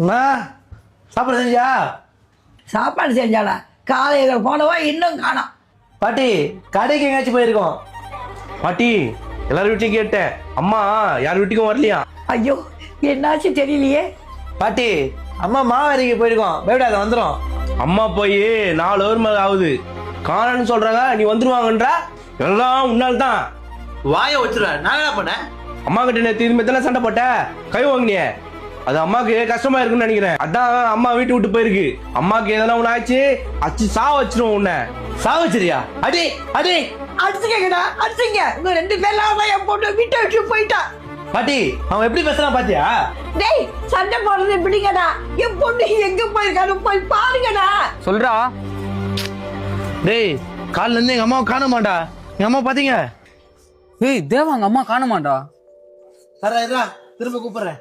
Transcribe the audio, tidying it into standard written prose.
அம்மா சாப்பாடு செஞ்சியா? சாப்பாடு செஞ்சாளா? காலையில் போனவா இன்னும் காணோம். பாட்டி கடைக்கு எங்கேயாச்சும் போயிருக்கோம். பாட்டி எல்லாரும் வீட்டையும் கேட்டேன், அம்மா யார் வீட்டுக்கும் வரலையா? ஐயோ என்னாச்சு தெரியலையே. பாட்டி அம்மா மாவரைக்கு போயிருக்கோம், பயப்படாத வந்துடும். அம்மா போய் 4 hour மேல ஆகுது, காணன்னு சொல்றாங்க, நீ வந்துருவாங்கன்றா. எல்லாம் உன்னால் தான். வாயை வச்சிருவேன். நான் என்ன பண்ணேன்? அம்மா கிட்ட நேற்று இதுமாதிரி தானே சண்டை போட்ட, கை வாங்கினிய. அது அம்மாக்கு கஷ்டமா இருக்குன்னு நினைக்கிறேன். அதான் அம்மா வீட்டு விட்டு போயிருக்கு. அம்மாக்கு எதனா ஒண்ணு ஆச்சு, அச்சு சா வச்சிரும் உன்னை. சாவச்சிரியா? அடி அடி அடிச்சுக்கடா அடிச்சுங்க. உங்க 2 பேர்லாம் என் பொண்ணு வீட்டை விட்டு போயிட்டா. பாட்டி அவன் எப்படி பேசுறான் பாத்தியா? டேய் சண்டை போடுறது எப்படிங்கடா? என் பொண்ணு எங்க போயிருக்கான்னு போய் பாருங்கடா. சொல்றா. டேய் காலில இருந்து எங்க அம்மாவை காண மாட்டா. எங்க அம்மா பாத்தீங்க? ஏய் தேவா, அங்க அம்மா காண மாட்டா. சரா திரும்ப கூப்பிடுறேன்.